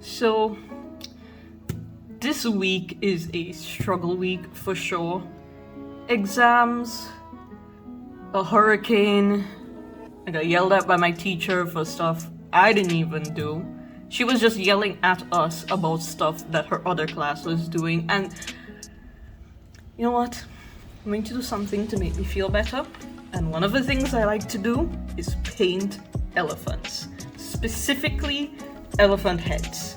So, this week is a struggle week for sure. Exams, a hurricane. I got yelled at by my teacher for stuff I didn't even do. She was just yelling at us about stuff that her other class was doing. And you know what? I'm going to do something to make me feel better. And one of the things I like to do is paint elephants. Specifically, elephant heads.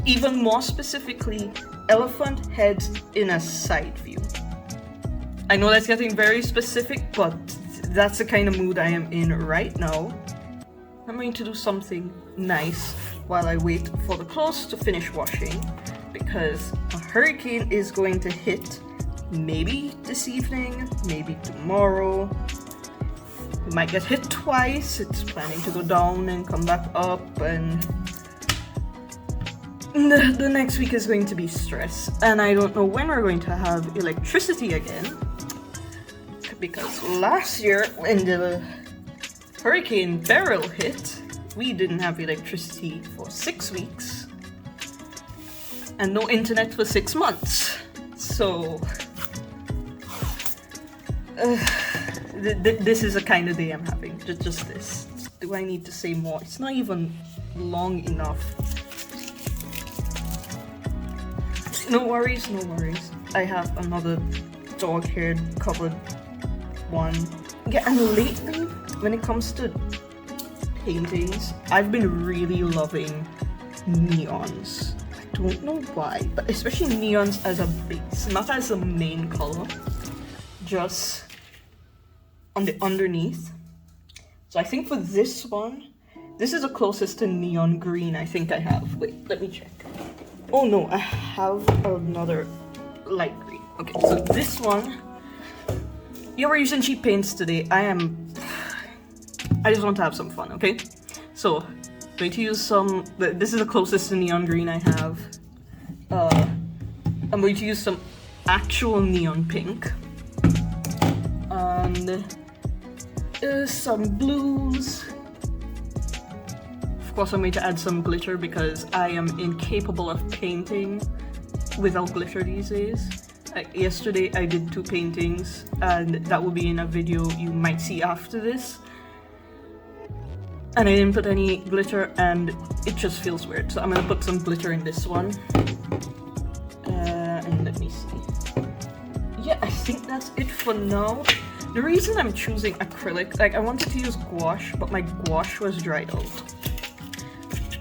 Even more specifically, elephant heads in a side view. I know that's getting very specific, but that's the kind of mood I am in right now. I'm going to do something nice while I wait for the clothes to finish washing, because a hurricane is going to hit maybe this evening, maybe tomorrow. We might get hit twice. It's planning to go down and come back up, and the next week is going to be stress. And I don't know when we're going to have electricity again, because last year when the Hurricane Beryl hit, we didn't have electricity for 6 weeks and no internet for 6 months. So this is the kind of day I'm having. Just this. Do I need to say more? It's not even long enough. No worries, no worries. I have another dog-haired covered one. Yeah, and lately, when it comes to paintings, I've been really loving neons. I don't know why, but especially neons as a base, not as a main color, just on the underneath. So I think for this one, this is the closest to neon green I think I have. Wait, let me check. Oh no, I have another light green. Okay, so this one, yeah, we're using cheap paints today. I just want to have some fun, okay? So, I'm going to use some, this is the closest to neon green I have. I'm going to use some actual neon pink. And some blues. Of course, I'm going to add some glitter because I am incapable of painting without glitter these days. Like yesterday, I did 2 paintings, and that will be in a video you might see after this. And I didn't put any glitter, and it just feels weird. So I'm gonna put some glitter in this one. And let me see. Yeah, I think that's it for now. The reason I'm choosing acrylic, like I wanted to use gouache, but my gouache was dried out.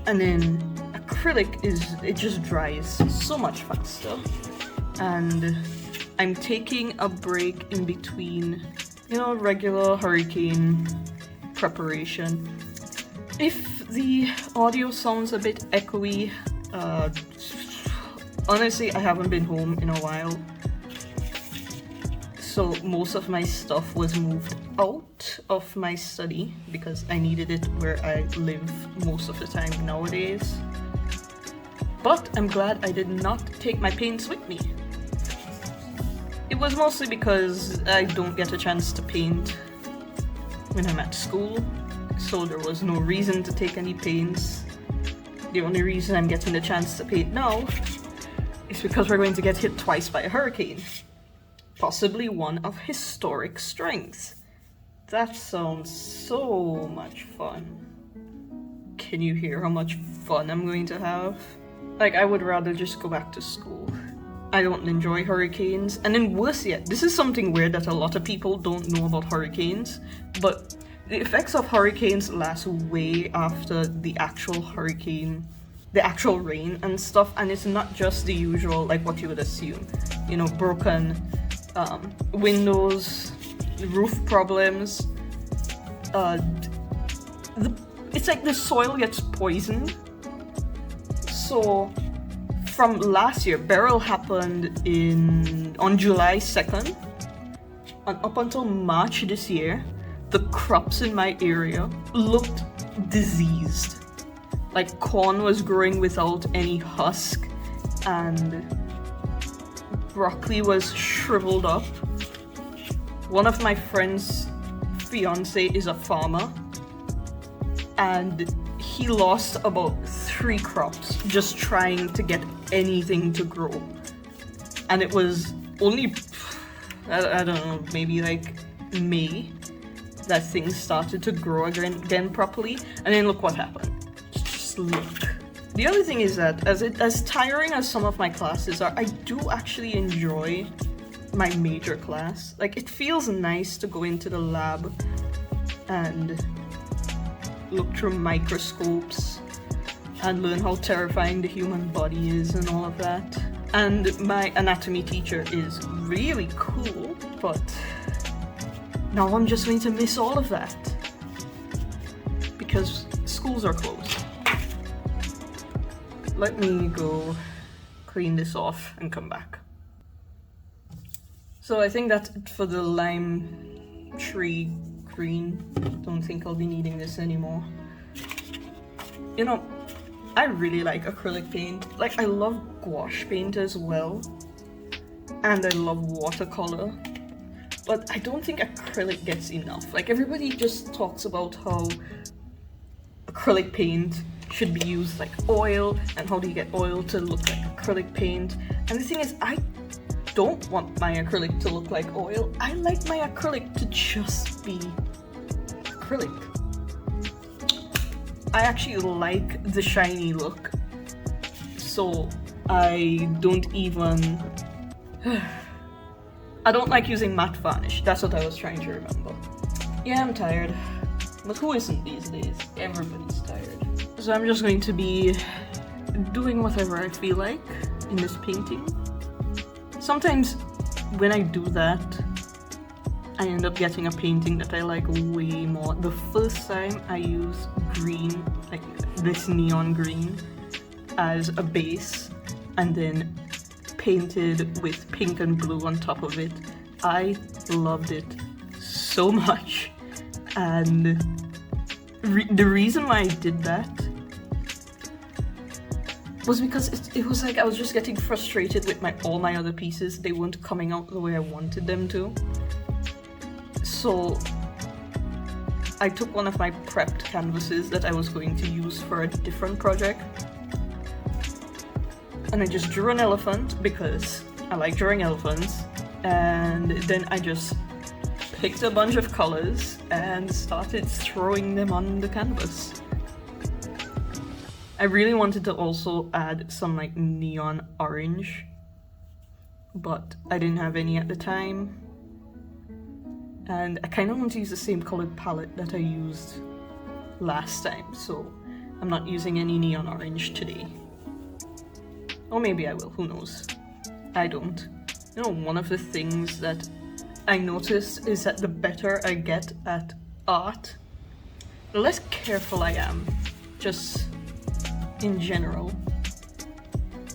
And then acrylic it just dries so much faster. And I'm taking a break in between, regular hurricane preparation. If the audio sounds a bit echoey, honestly, I haven't been home in a while. So most of my stuff was moved out of my study because I needed it where I live most of the time nowadays. But I'm glad I did not take my paints with me. It was mostly because I don't get a chance to paint when I'm at school, so there was no reason to take any paints. The only reason I'm getting the chance to paint now is because we're going to get hit twice by a hurricane. Possibly one of historic strength. That sounds so much fun. Can you hear how much fun I'm going to have? Like, I would rather just go back to school. I don't enjoy hurricanes. And then worse yet, this is something weird that a lot of people don't know about hurricanes, but the effects of hurricanes last way after the actual hurricane, the actual rain and stuff, and it's not just the usual, like what you would assume. Broken windows, roof problems. It's like the soil gets poisoned. So from last year, Beryl happened on July 2nd, and up until March this year, the crops in my area looked diseased. Like corn was growing without any husk, and broccoli was shriveled up. One of my friend's fiance is a farmer, and he lost about tree crops, just trying to get anything to grow. And it was only, I don't know, maybe like May that things started to grow again properly. And then look what happened. Just look. The other thing is that as tiring as some of my classes are, I do actually enjoy my major class. Like, it feels nice to go into the lab and look through microscopes and learn how terrifying the human body is and all of that. And my anatomy teacher is really cool, but now I'm just going to miss all of that because schools are closed. Let me go clean this off and come back. So I think that's it for the lime tree green. Don't think I'll be needing this anymore. You know, I really like acrylic paint. Like, I love gouache paint as well. And I love watercolor. But I don't think acrylic gets enough. Like, everybody just talks about how acrylic paint should be used like oil, and how do you get oil to look like acrylic paint. And the thing is, I don't want my acrylic to look like oil. I like my acrylic to just be acrylic. I actually like the shiny look, so I don't even... I don't like using matte varnish. That's what I was trying to remember. Yeah, I'm tired. But who isn't these days? Everybody's tired. So I'm just going to be doing whatever I feel like in this painting. Sometimes when I do that, I end up getting a painting that I like way more. The first time I used green, like this neon green, as a base, and then painted with pink and blue on top of it, I loved it so much. And the reason why I did that was because it was like I was just getting frustrated with all my other pieces. They weren't coming out the way I wanted them to. So I took one of my prepped canvases that I was going to use for a different project, and I just drew an elephant because I like drawing elephants, and then I just picked a bunch of colors and started throwing them on the canvas. I really wanted to also add some like neon orange, but I didn't have any at the time. And I kind of want to use the same colored palette that I used last time, so I'm not using any neon orange today. Or maybe I will, who knows. I don't. You know, one of the things that I noticed is that the better I get at art, the less careful I am, just in general.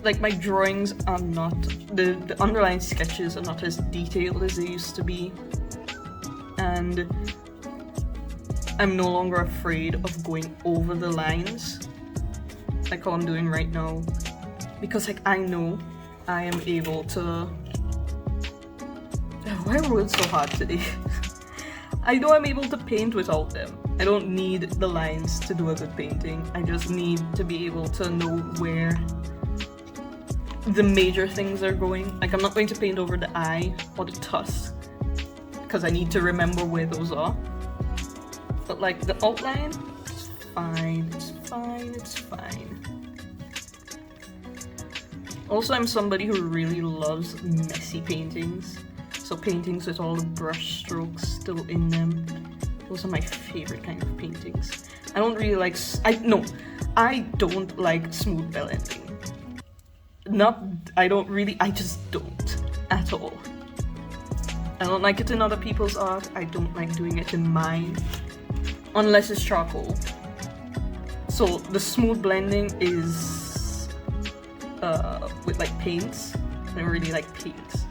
Like, my drawings are not, the underlying sketches are not as detailed as they used to be. And I'm no longer afraid of going over the lines, like how I'm doing right now. Because like I know I am able to... Why are words so hard today? I know I'm able to paint without them. I don't need the lines to do a good painting. I just need to be able to know where the major things are going. Like, I'm not going to paint over the eye or the tusk, because I need to remember where those are. But like the outline, it's fine, it's fine, it's fine. Also, I'm somebody who really loves messy paintings. So paintings with all the brush strokes still in them. Those are my favorite kind of paintings. I don't really like, I don't like smooth blending. I just don't at all. I don't like it in other people's art. I don't like doing it in mine, unless it's charcoal. So the smooth blending is with like paints. I don't really like paints.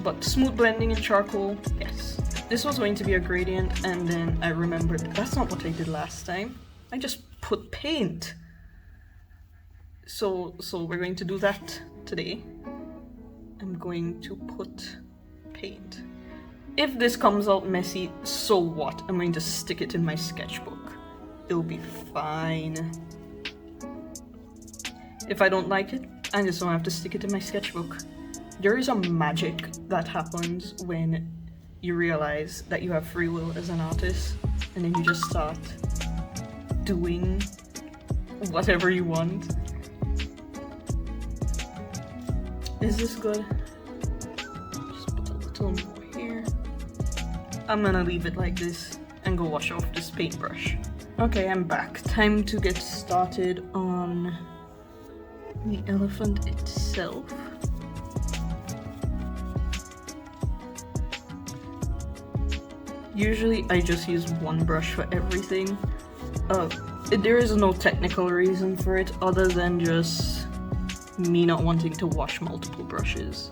But smooth blending in charcoal, yes. This was going to be a gradient, and then I remembered that's not what I did last time. I just put paint. So we're going to do that today. I'm going to put paint. If this comes out messy, so what? I'm going to stick it in my sketchbook. It'll be fine. If I don't like it, I just don't have to stick it in my sketchbook. There is a magic that happens when you realize that you have free will as an artist, and then you just start doing whatever you want. Is this good? Just put a little more here. I'm gonna leave it like this and go wash off this paintbrush. Okay, I'm back. Time to get started on the elephant itself. Usually I just use one brush for everything. There is no technical reason for it other than just me not wanting to wash multiple brushes.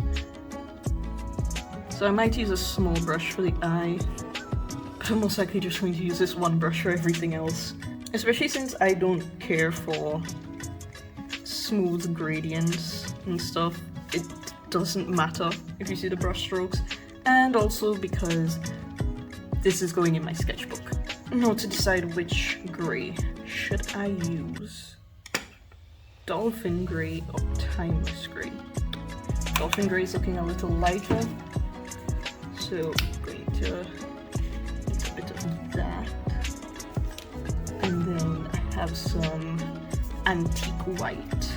So I might use a small brush for the eye, but I'm most likely just going to use this one brush for everything else. Especially since I don't care for smooth gradients and stuff. It doesn't matter if you see the brush strokes. And also because this is going in my sketchbook. Now to decide which grey should I use. Dolphin grey or timeless grey. Dolphin grey is looking a little lighter, so I'm going to use a bit of that. And then I have some antique white.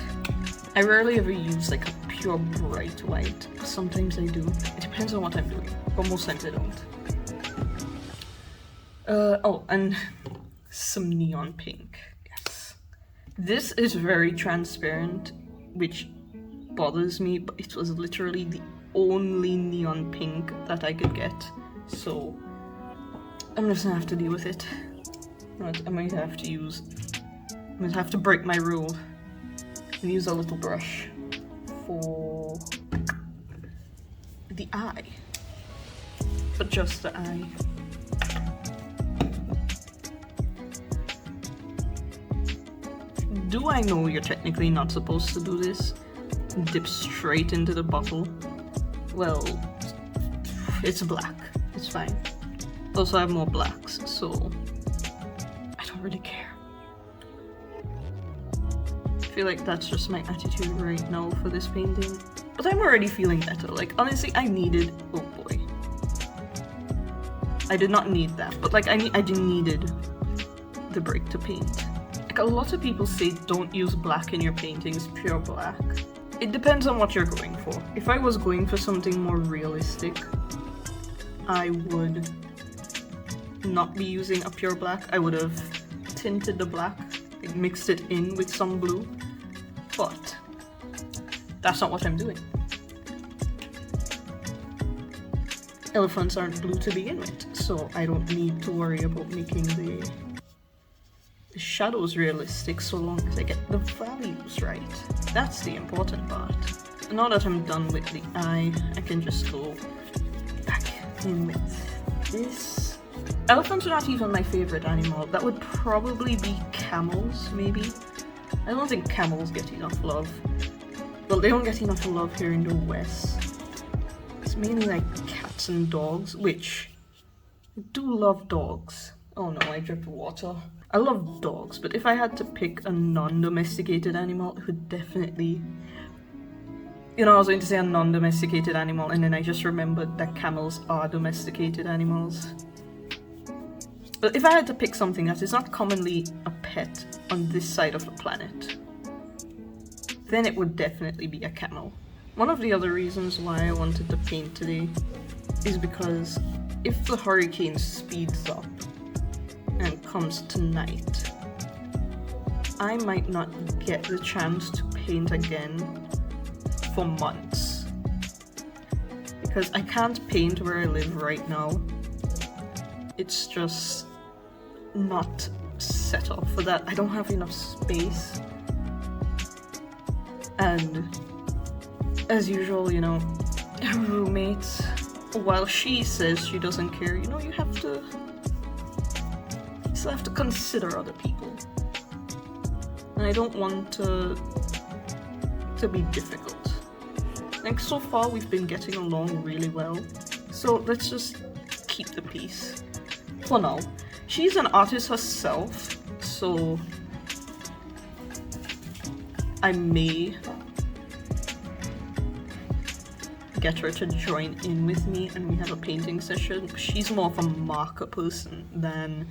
I rarely ever use like a pure bright white. Sometimes I do. It depends on what I'm doing, but most times I don't. Oh, and some neon pink. Yes. This is very transparent, which bothers me, but it was literally the only neon pink that I could get. So I'm just gonna have to deal with it. Right, I'm going to have to break my rule and use a little brush for the eye. But just the eye. Do I know you're technically not supposed to do this? Dip straight into the bottle? Well, it's black. It's fine. Also, I have more blacks, so I don't really care. I feel like that's just my attitude right now for this painting. But I'm already feeling better. Like, honestly, I needed... Oh boy. I did not need that, but like, I needed the break to paint. Like, a lot of people say don't use black in your paintings, pure black. It depends on what you're going for. If I was going for something more realistic, I would not be using a pure black. I would have tinted the black, like mixed it in with some blue, but that's not what I'm doing. Elephants aren't blue to begin with, so I don't need to worry about making the shadows realistic so long as I get the values right. That's the important part. And now that I'm done with the eye, I can just go back in with this. Elephants are not even my favorite animal. That would probably be camels, maybe. I don't think camels get enough love. Well, they don't get enough love here in the West. It's mainly like cats and dogs, which I do love dogs. Oh no, I dripped water. I love dogs, but if I had to pick a non-domesticated animal, it would definitely... You know, I was going to say a non-domesticated animal, and then I just remembered that camels are domesticated animals. But if I had to pick something that is not commonly a pet on this side of the planet, then it would definitely be a camel. One of the other reasons why I wanted to paint today is because if the hurricane speeds up and comes tonight, I might not get the chance to paint again for months. Because I can't paint where I live right now. It's just not set up for that. I don't have enough space. And as usual, you know, roommates, while she says she doesn't care, you know, you still have to consider other people. And I don't want to be difficult. Like, so far we've been getting along really well. So let's just keep the peace. For now. She's an artist herself, so I may get her to join in with me and we have a painting session. She's more of a marker person than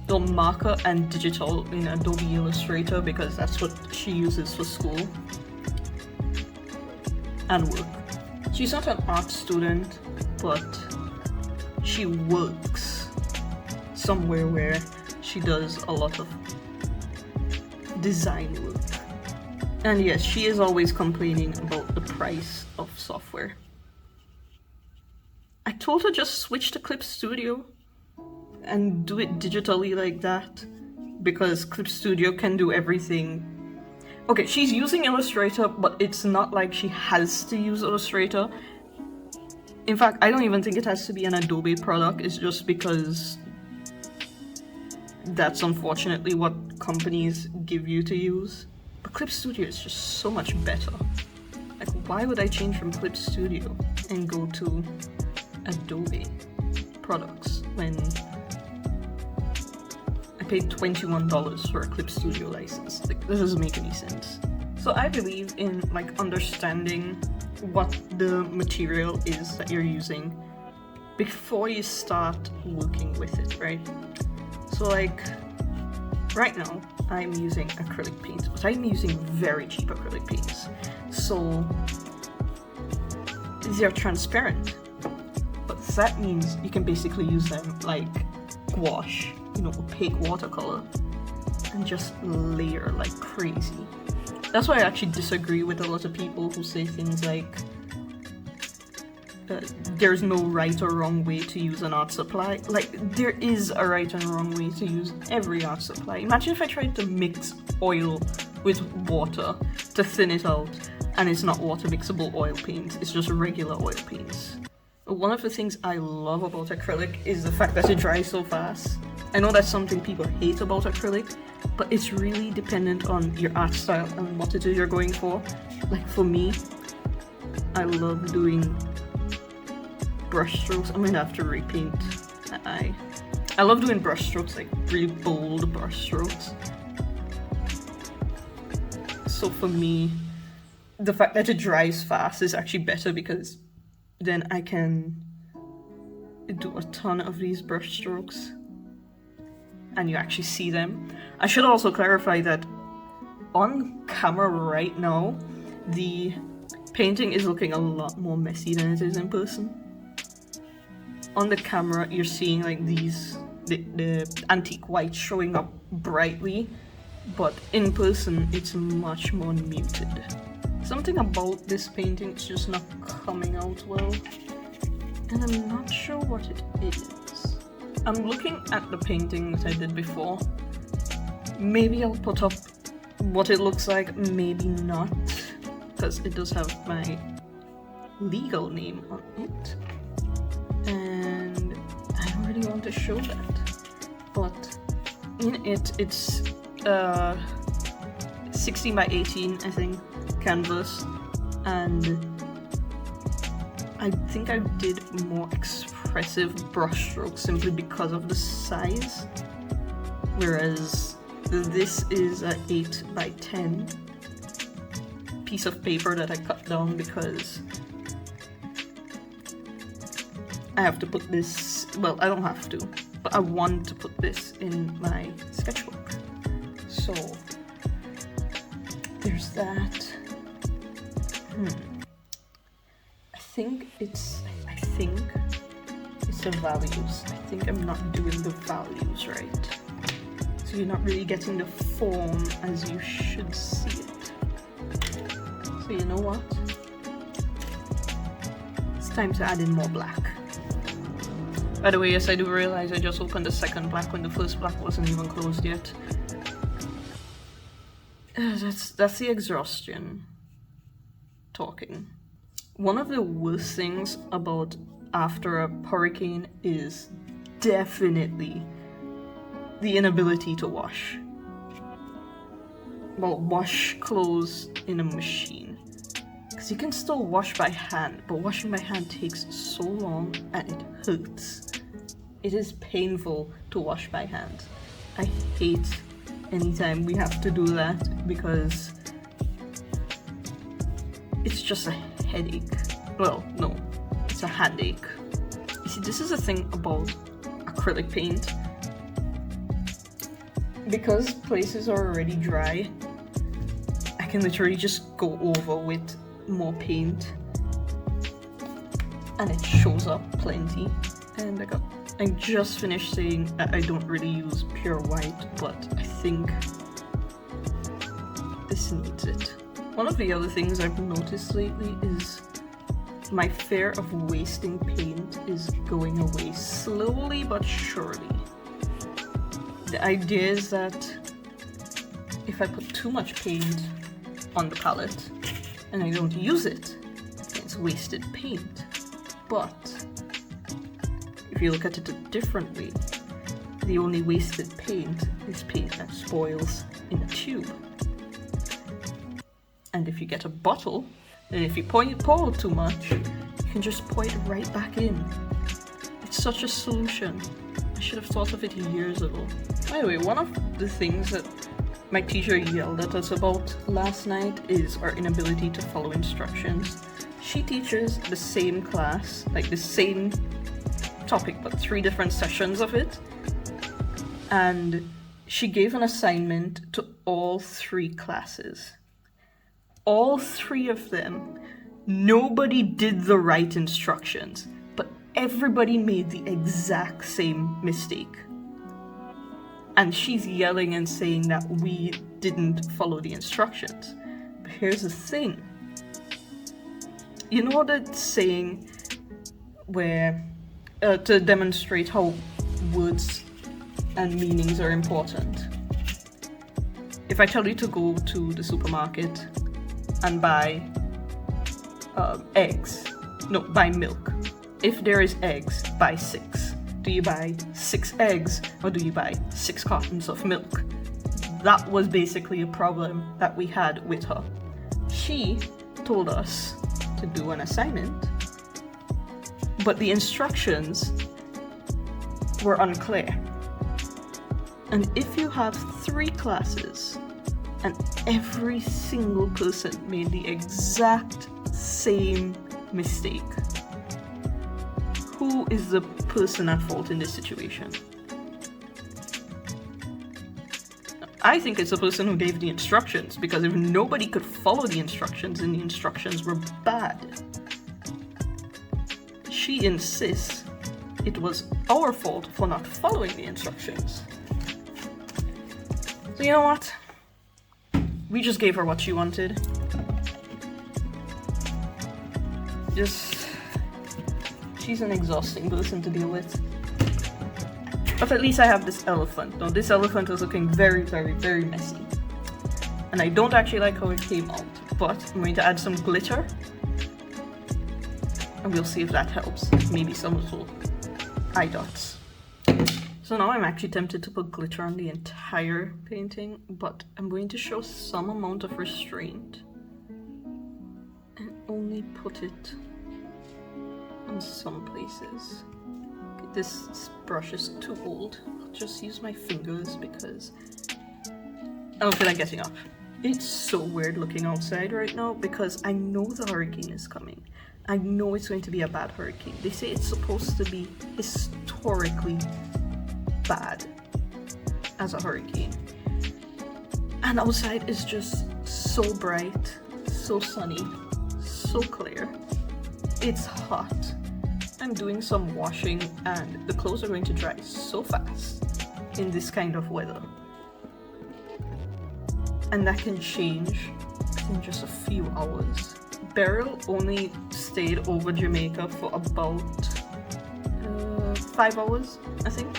the marker and digital in Adobe Illustrator because that's what she uses for school and work. She's not an art student, but she works somewhere where she does a lot of design work. And yes, she is always complaining about the price of software. I told her just switch to Clip Studio and do it digitally like that, because Clip Studio can do everything. Okay, she's using Illustrator, but it's not like she has to use Illustrator. In fact, I don't even think it has to be an Adobe product. It's just because that's unfortunately what companies give you to use. But Clip Studio is just so much better. Like, why would I change from Clip Studio and go to Adobe products when I paid $21 for a Clip Studio license? Like, this doesn't make any sense. So I believe in like understanding what the material is that you're using before you start working with it, right? So like right now I'm using acrylic paint, but I'm using very cheap acrylic paints. So these are transparent, but that means you can basically use them like gouache, you know, opaque watercolor, and just layer like crazy. That's why I actually disagree with a lot of people who say things like there's no right or wrong way to use an art supply. Like, there is a right and wrong way to use every art supply. Imagine if I tried to mix oil with water to thin it out, and it's not water mixable oil paint, it's just regular oil paints. One of the things I love about acrylic is the fact that it dries so fast. I know that's something people hate about acrylic, but it's really dependent on your art style and what it is you're going for. Like for me, I love doing brush strokes. I'm gonna have to repaint my eye. I love doing brush strokes, like really bold brush strokes. So for me, the fact that it dries fast is actually better because then I can do a ton of these brush strokes and you actually see them. I should also clarify that on camera right now, the painting is looking a lot more messy than it is in person. On the camera, you're seeing like the antique white showing up brightly, but in person, it's much more muted. Something about this painting is just not coming out well, and I'm not sure what it is. I'm looking at the painting that I did before. Maybe I'll put up what it looks like, maybe not, because it does have my legal name on it. And I don't really want to show that. But in it, it's 16 by 18, I think, canvas. And I think I did more expressive brush strokes simply because of the size. Whereas this is an 8 by 10 piece of paper that I cut down because I have to put this, well, I don't have to, but I want to put this in my sketchbook. So there's that. I think it's the values. I think I'm not doing the values right. So you're not really getting the form as you should see it. So you know what? It's time to add in more black. By the way, yes, I do realize I just opened the second black when the first black wasn't even closed yet. That's the exhaustion talking. One of the worst things about after a hurricane is definitely the inability to wash. Well, wash clothes in a machine. Because you can still wash by hand, but washing by hand takes so long and it hurts. It is painful to wash by hand. I hate anytime we have to do that because just a headache. Well, no, it's a handache. You see, this is the thing about acrylic paint. Because places are already dry, I can literally just go over with more paint and it shows up plenty. And I just finished saying I don't really use pure white, but I think this needs it. One of the other things I've noticed lately is my fear of wasting paint is going away slowly but surely. The idea is that if I put too much paint on the palette and I don't use it, it's wasted paint. But if you look at it a different way, the only wasted paint is paint that spoils in a tube. And if you get a bottle, and if you pour too much, you can just pour it right back in. It's such a solution. I should have thought of it years ago. By the way, one of the things that my teacher yelled at us about last night is our inability to follow instructions. She teaches the same class, like the same topic, but 3 different sessions of it. And she gave an assignment to all 3 classes. All 3 of them, nobody did the right instructions, but everybody made the exact same mistake. And she's yelling and saying that we didn't follow the instructions. But here's the thing. You know that saying where to demonstrate how words and meanings are important. If I tell you to go to the supermarket and buy buy milk. If there is eggs, buy 6. Do you buy 6 eggs or do you buy 6 cartons of milk? That was basically a problem that we had with her. She told us to do an assignment, but the instructions were unclear. And if you have 3 classes and every single person made the exact same mistake, who is the person at fault in this situation? I think it's the person who gave the instructions, because if nobody could follow the instructions and the instructions were bad, she insists it was our fault for not following the instructions. So you know what? We just gave her what she wanted. She's an exhausting person to deal with. But at least I have this elephant. Now this elephant is looking very, very, very messy. And I don't actually like how it came out, but I'm going to add some glitter. And we'll see if that helps. Maybe some little eye dots. So now I'm actually tempted to put glitter on the entire painting, but I'm going to show some amount of restraint and only put it on some places. Okay, this brush is too old. I'll just use my fingers because I don't feel like getting up. It's so weird looking outside right now because I know the hurricane is coming. I know it's going to be a bad hurricane. They say it's supposed to be historically bad as a hurricane. And outside is just so bright, so sunny, so clear. It's hot. I'm doing some washing and the clothes are going to dry so fast in this kind of weather. And that can change in just a few hours. Beryl only stayed over Jamaica for about 5 hours, I think.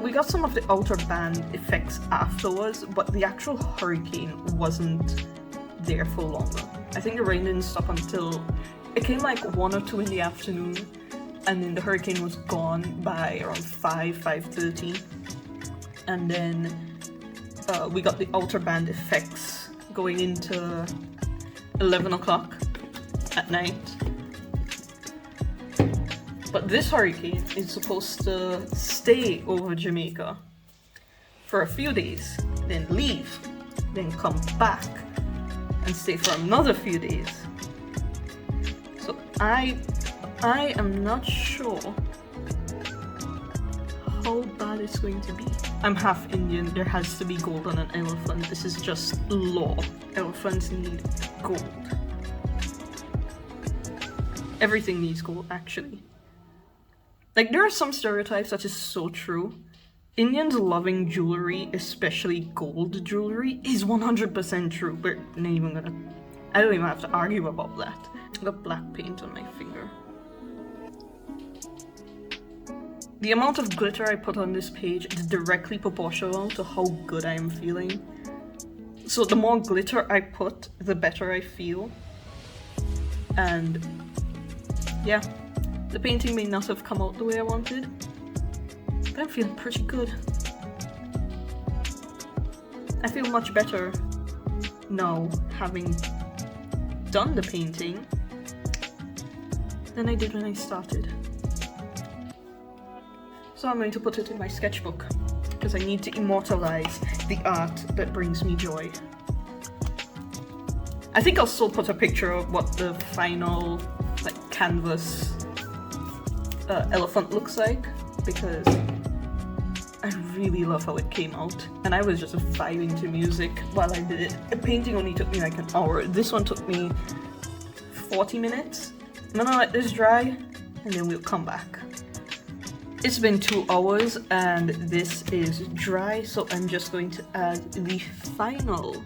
We got some of the outer band effects afterwards, but the actual hurricane wasn't there for longer. I think the rain didn't stop until it came like 1 or 2 in the afternoon, and then the hurricane was gone by around 5:30, and then we got the outer band effects going into 11 o'clock at night. But this hurricane is supposed to stay over Jamaica for a few days, then leave, then come back and stay for another few days. So I am not sure how bad it's going to be. I'm half Indian. There has to be gold on an elephant. This is just law. Elephants need gold. Everything needs gold, actually. Like, there are some stereotypes that is so true. Indians loving jewelry, especially gold jewelry, is 100% true. We're not even gonna... I don't even have to argue about that. I got black paint on my finger. The amount of glitter I put on this page is directly proportional to how good I am feeling. So the more glitter I put, the better I feel. And yeah, the painting may not have come out the way I wanted, but I'm feeling pretty good. I feel much better now having done the painting than I did when I started. So I'm going to put it in my sketchbook because I need to immortalize the art that brings me joy. I think I'll still put a picture of what the final canvas elephant looks like because I really love how it came out, and I was just vibing to music while I did it. The painting only took me like an hour. This one took me 40 minutes. I'm gonna let this dry and then we'll come back. It's been 2 hours and this is dry, so I'm just going to add the final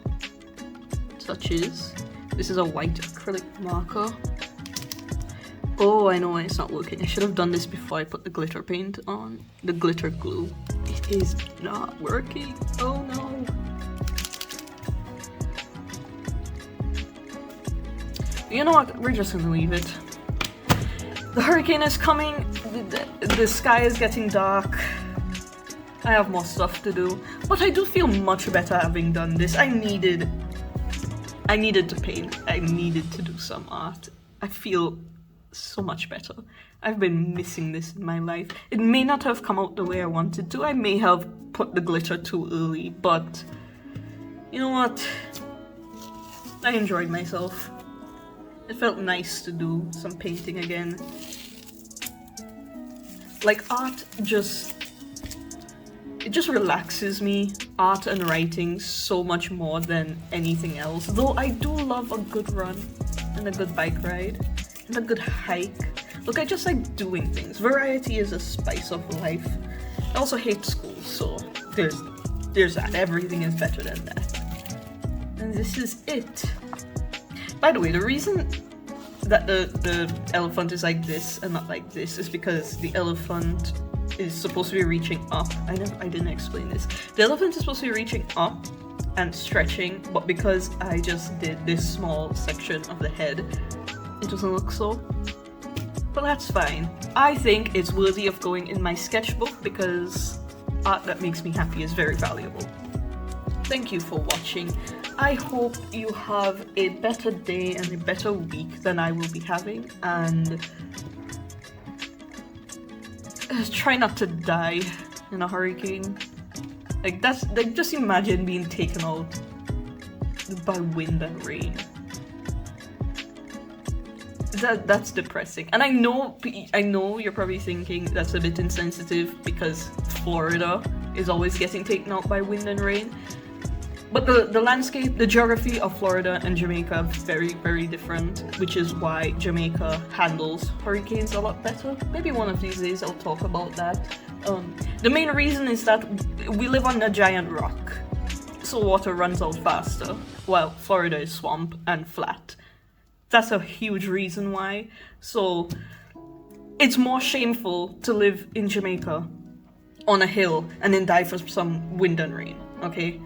touches. This is a white acrylic marker. Oh, I know why it's not working. I should have done this before I put the glitter paint on. The glitter glue. It is not working. Oh no. You know what? We're just gonna leave it. The hurricane is coming. The sky is getting dark. I have more stuff to do, but I do feel much better having done this. I needed to paint. I needed to do some art. I feel so much better. I've been missing this in my life. It may not have come out the way I wanted to. I may have put the glitter too early, but you know what? I enjoyed myself. It felt nice to do some painting again. Like, art just relaxes me. Art and writing so much more than anything else. Though I do love a good run and a good bike ride and a good hike. Look, I just like doing things. Variety is a spice of life. I also hate school, so there's that. Everything is better than that. And this is it. By the way, the reason that the elephant is like this and not like this is because the elephant is supposed to be reaching up. I didn't explain this. The elephant is supposed to be reaching up and stretching, but because I just did this small section of the head, it doesn't look so. But that's fine. I think it's worthy of going in my sketchbook because art that makes me happy is very valuable. Thank you for watching. I hope you have a better day and a better week than I will be having, and try not to die in a hurricane. Just imagine being taken out by wind and rain. That's depressing. And I know you're probably thinking that's a bit insensitive because Florida is always getting taken out by wind and rain. But the landscape, the geography of Florida and Jamaica are very, very different, which is why Jamaica handles hurricanes a lot better. Maybe one of these days I'll talk about that. The main reason is that we live on a giant rock, so water runs out faster, while Florida is swamp and flat. That's a huge reason why. So it's more shameful to live in Jamaica on a hill and then die for some wind and rain, okay?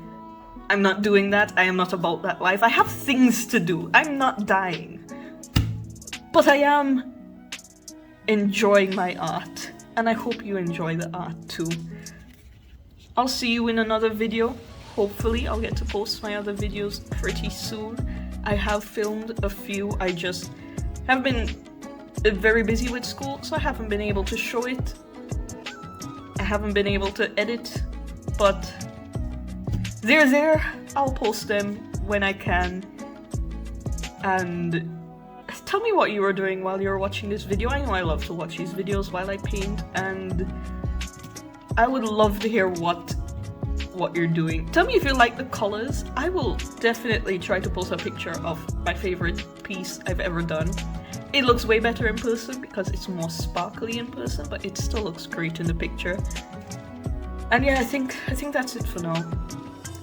I'm not doing that. I am not about that life. I have things to do. I'm not dying. But I am enjoying my art. And I hope you enjoy the art too. I'll see you in another video. Hopefully I'll get to post my other videos pretty soon. I have filmed a few. I just have been very busy with school, so I haven't been able to show it. I haven't been able to edit, but they're there. I'll post them when I can. and tell me what you were doing while you were watching this video. I know I love to watch these videos while I paint, and I would love to hear what you're doing. Tell me if you like the colors. I will definitely try to post a picture of my favorite piece I've ever done. It looks way better in person because it's more sparkly in person, but it still looks great in the picture. And yeah, I think that's it for now.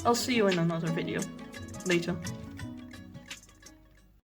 I'll see you in another video later.